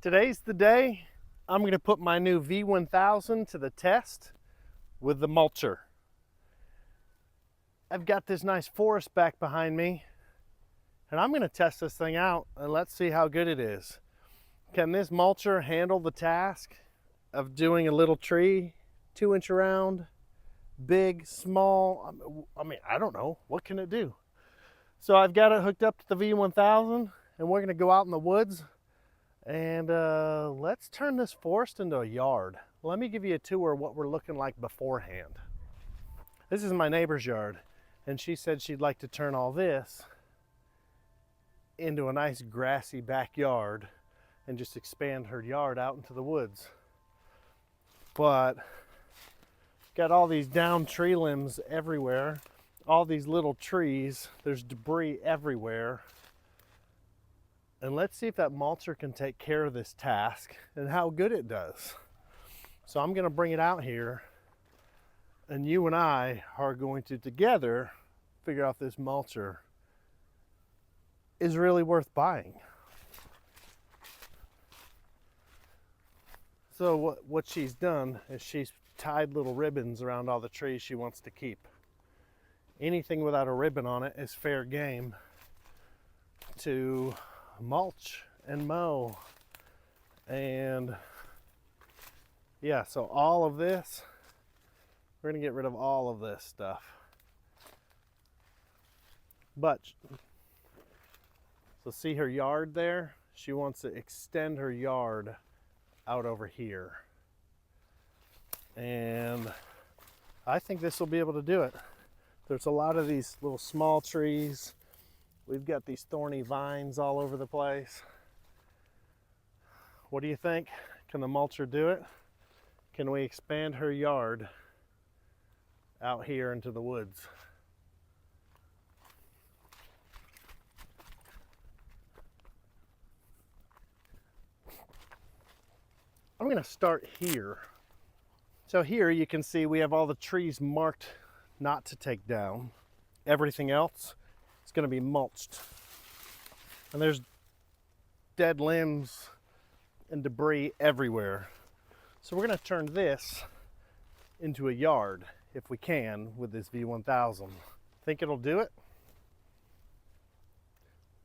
Today's the day I'm going to put my new V1000 to the test with the mulcher. I've got this nice forest back behind me, and I'm going to test this thing out and let's see how good it is. Can this mulcher handle the task of doing a little tree, 2-inch around, big, small? I mean, I don't know. What can it do? So I've got it hooked up to the V1000, and we're going to go out in the woods and let's turn this forest into a yard. Let me give you a tour of what we're looking like beforehand. This is my neighbor's yard, and she said she'd like to turn all this into a nice grassy backyard and just expand her yard out into the woods. But got all these down tree limbs everywhere, all these little trees, there's debris everywhere. And let's see if that mulcher can take care of this task and how good it does. So I'm going to bring it out here, and you and I are going to together figure out if this mulcher is really worth buying. So what she's done is she's tied little ribbons around all the trees she wants to keep. Anything without a ribbon on it is fair game to mulch and mow. And yeah, so all of this, we're gonna get rid of all of this stuff. But so see her yard there? She wants to extend her yard out over here, and I think this will be able to do it. There's a lot of these little small trees. We've got these thorny vines all over the place. What do you think? Can the mulcher do it? Can we expand her yard out here into the woods? I'm going to start here. So here you can see we have all the trees marked not to take down. Everything else is going to be mulched. And there's dead limbs and debris everywhere. So we're going to turn this into a yard if we can with this V1000. Think it'll do it?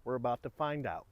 We're about to find out.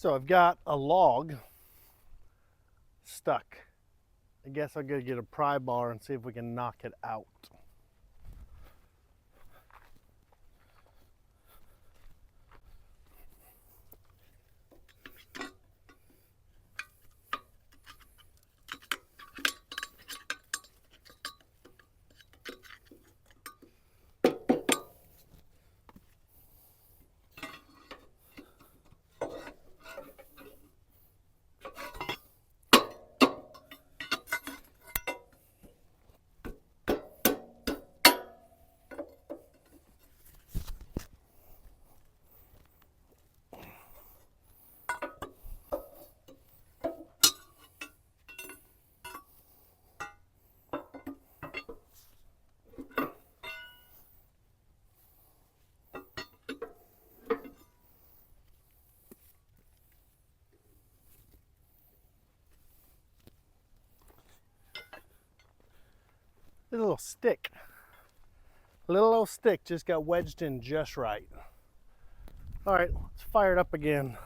So I've got a log stuck. I guess I'll go get a pry bar and see if we can knock it out. This little stick, little old stick just got wedged in just right. All right, let's fire it up again.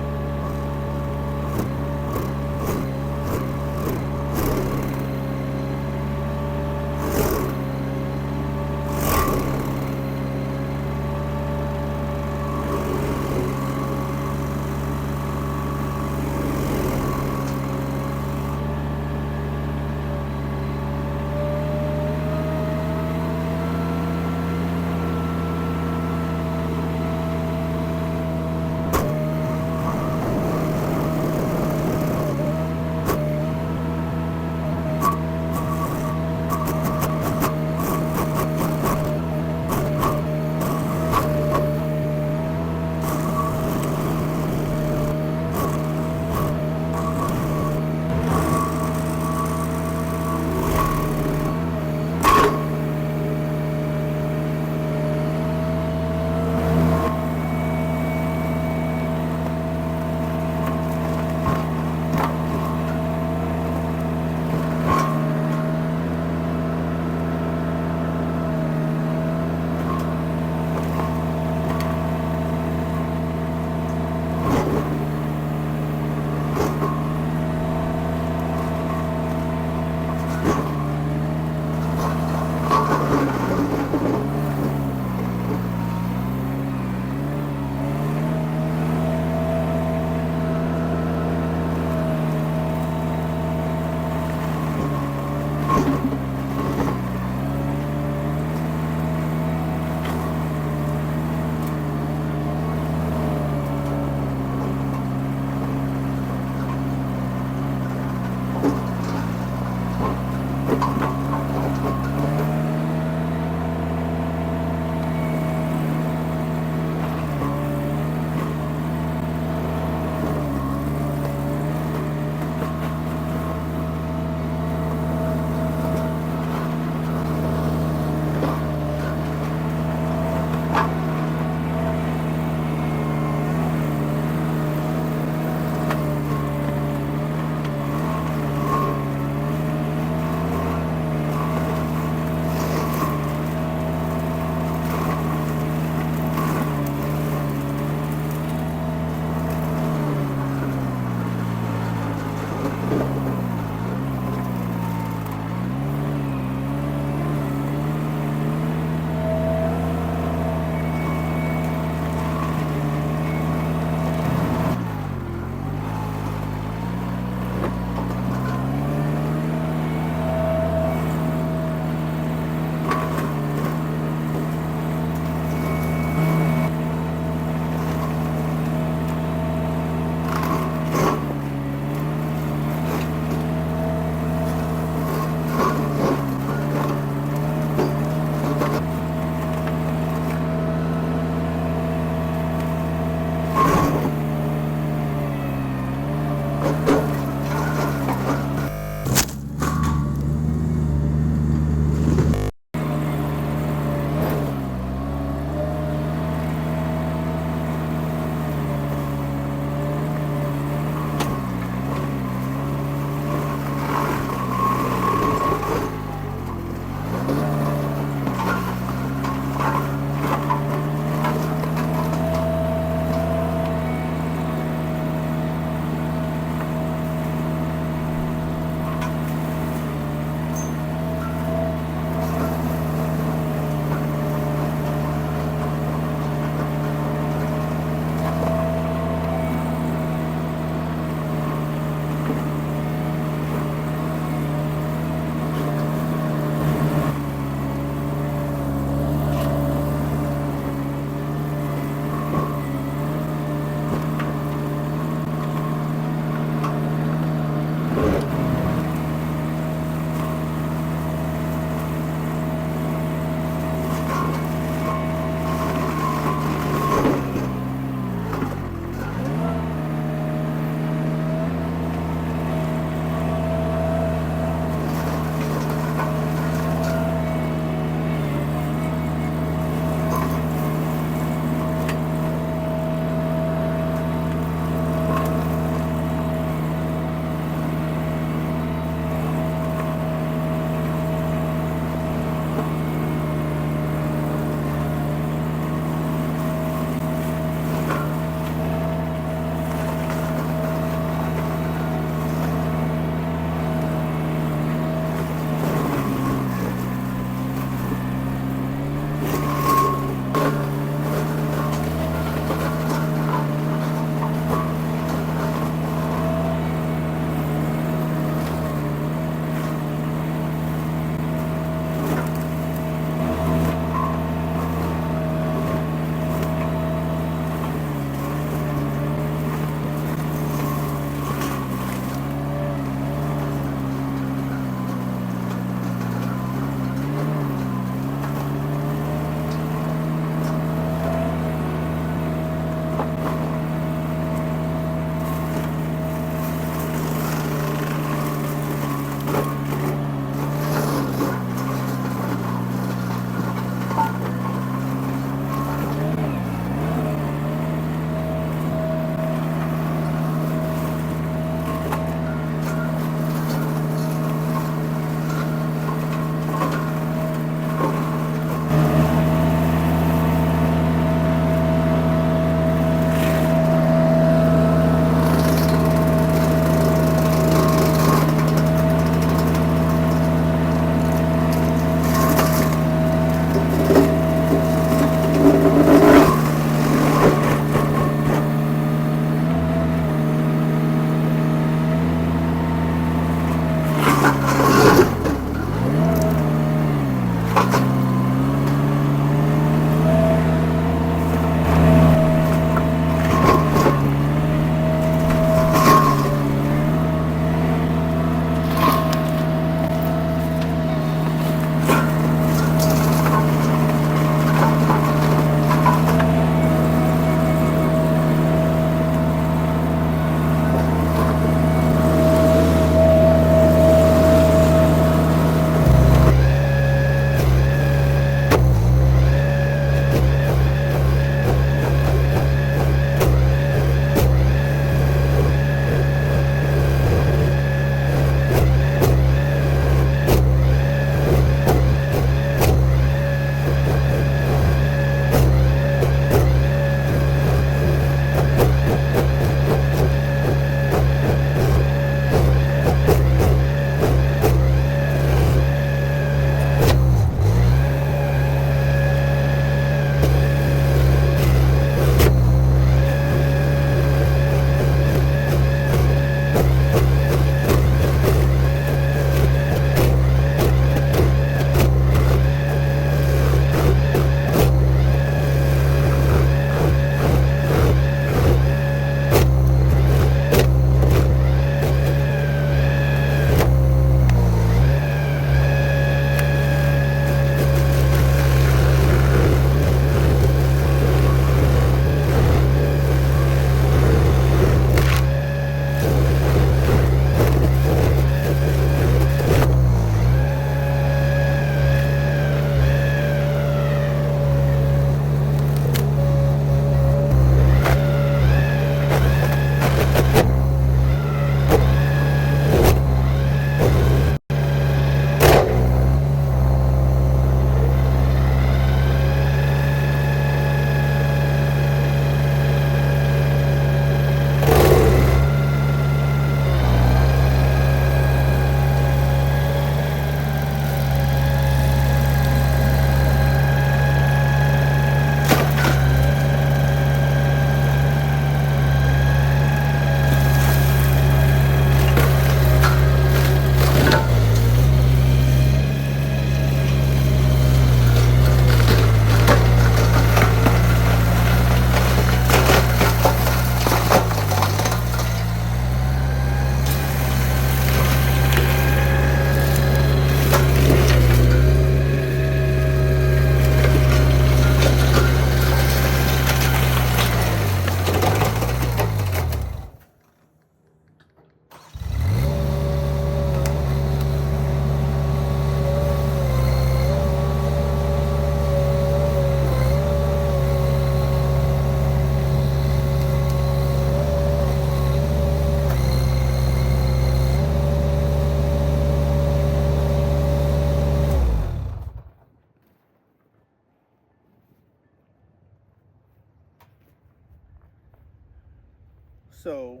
So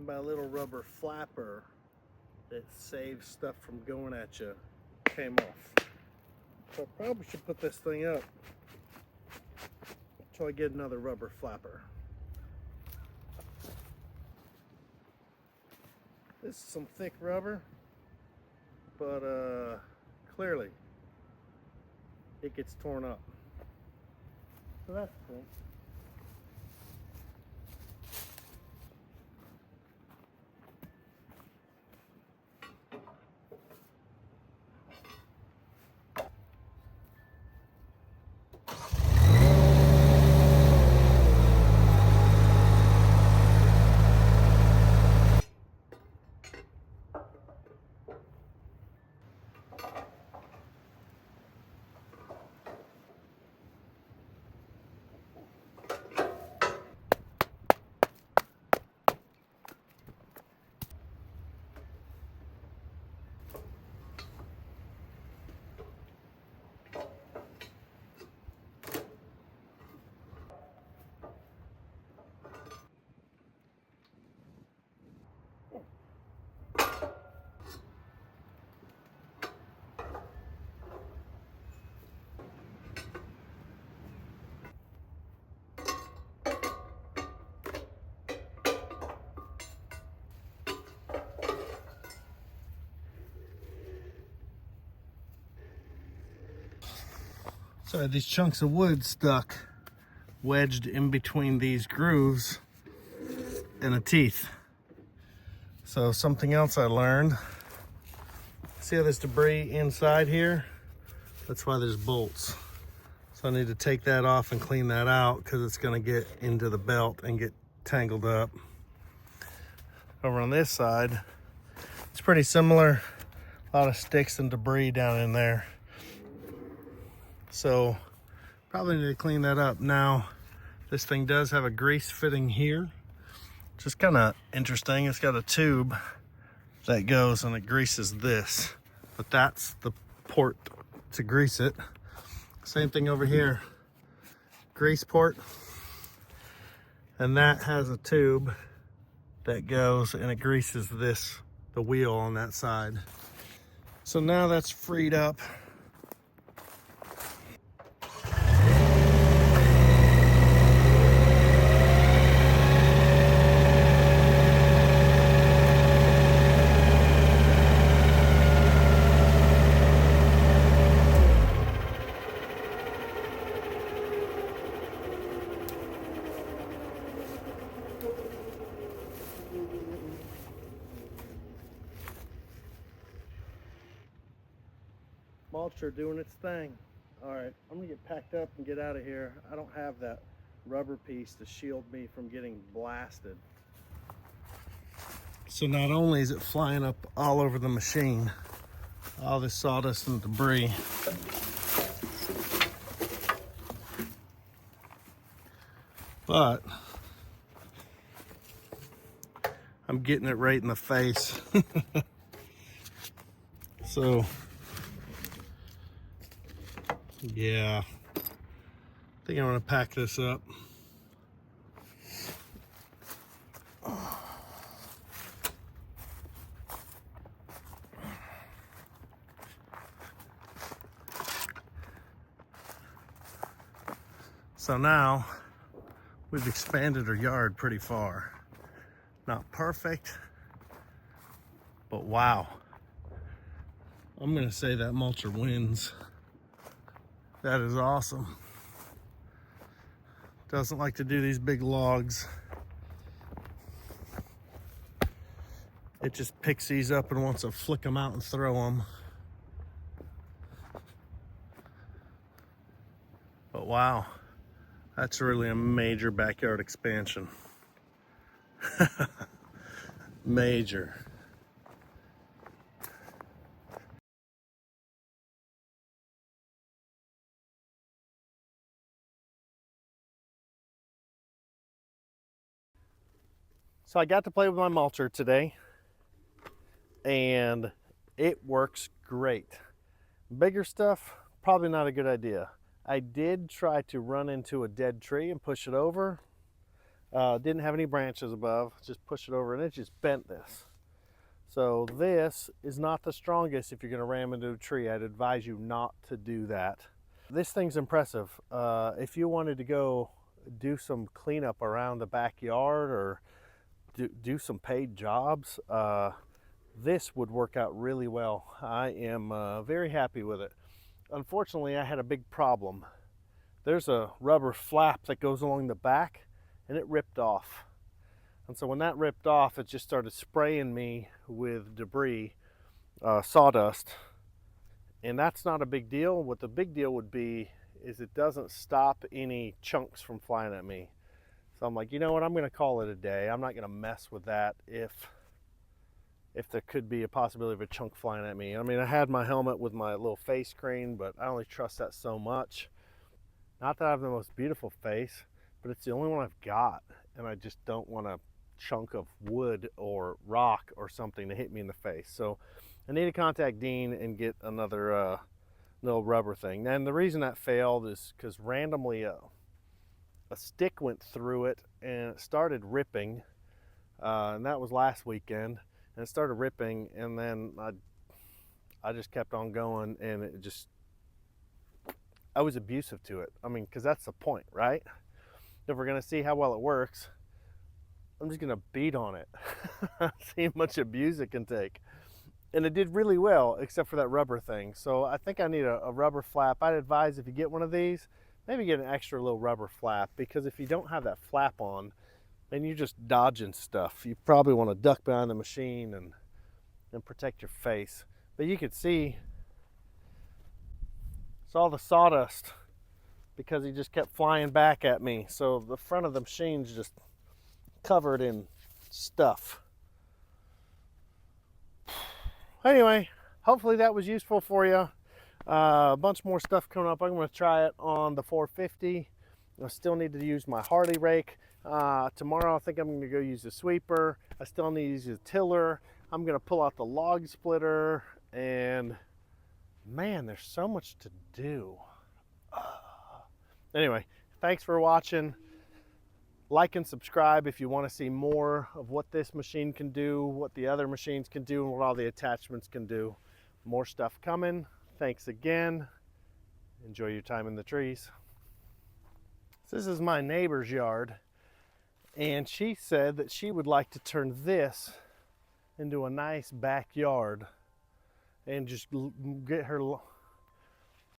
my little rubber flapper that saves stuff from going at you came off. So I probably should put this thing up until I get another rubber flapper. This is some thick rubber, but clearly it gets torn up. So that's cool. So these chunks of wood stuck wedged in between these grooves and the teeth. So something else I learned, see how there's debris inside here? That's why there's bolts. So I need to take that off and clean that out because it's going to get into the belt and get tangled up. Over on this side, it's pretty similar. A lot of sticks and debris down in there. So probably need to clean that up. Now, this thing does have a grease fitting here, which is kind of interesting. It's got a tube that goes and it greases this, but that's the port to grease it. Same thing over here, grease port, and that has a tube that goes and it greases this, the wheel on that side. So now that's freed up. Mulcher doing its thing. All right, I'm gonna get packed up and get out of here. I don't have that rubber piece to shield me from getting blasted. So not only is it flying up all over the machine, all this sawdust and debris, but I'm getting it right in the face. So yeah, I think I'm gonna pack this up. So now we've expanded our yard pretty far. Not perfect, but wow. I'm gonna say that mulcher wins. That is awesome. Doesn't like to do these big logs. It just picks these up and wants to flick them out and throw them. But wow, that's really a major backyard expansion. Major. So I got to play with my mulcher today and it works great. Bigger stuff, probably not a good idea. I did try to run into a dead tree and push it over. Didn't have any branches above, just push it over and it just bent this. So this is not the strongest if you're going to ram into a tree. I'd advise you not to do that. This thing's impressive. If you wanted to go do some cleanup around the backyard or do some paid jobs, this would work out really well. I am very happy with it. Unfortunately, I had a big problem. There's a rubber flap that goes along the back and it ripped off. And so when that ripped off, it just started spraying me with debris, sawdust. And that's not a big deal. What the big deal would be is it doesn't stop any chunks from flying at me. So I'm like, you know what, I'm gonna call it a day. I'm not gonna mess with that if there could be a possibility of a chunk flying at me. I mean, I had my helmet with my little face screen, but I only trust that so much. Not that I have the most beautiful face, but it's the only one I've got. And I just don't want a chunk of wood or rock or something to hit me in the face. So I need to contact Dean and get another little rubber thing. And the reason that failed is because randomly a stick went through it and it started ripping. And that was last weekend. And it started ripping, and then I just kept on going, and it just, I was abusive to it. I mean, because that's the point, right? If we're going to see how well it works, I'm just going to beat on it. See how much abuse it can take. And it did really well, except for that rubber thing. So I think I need a rubber flap. I'd advise if you get one of these, maybe get an extra little rubber flap, because if you don't have that flap on, and you're just dodging stuff, you probably want to duck behind the machine and protect your face. But you could see it's all the sawdust because he just kept flying back at me. So the front of the machine's just covered in stuff. Anyway, hopefully that was useful for you. A bunch more stuff coming up. I'm going to try it on the 450. I still need to use my Harley rake. Tomorrow I think I'm going to go use the sweeper. I still need to use the tiller. I'm going to pull out the log splitter, and man, there's so much to do. Anyway, thanks for watching. Like and subscribe if you want to see more of what this machine can do, what the other machines can do, and what all the attachments can do. More stuff coming. Thanks again. Enjoy your time in the trees. This is my neighbor's yard, and she said that she would like to turn this into a nice backyard and just get her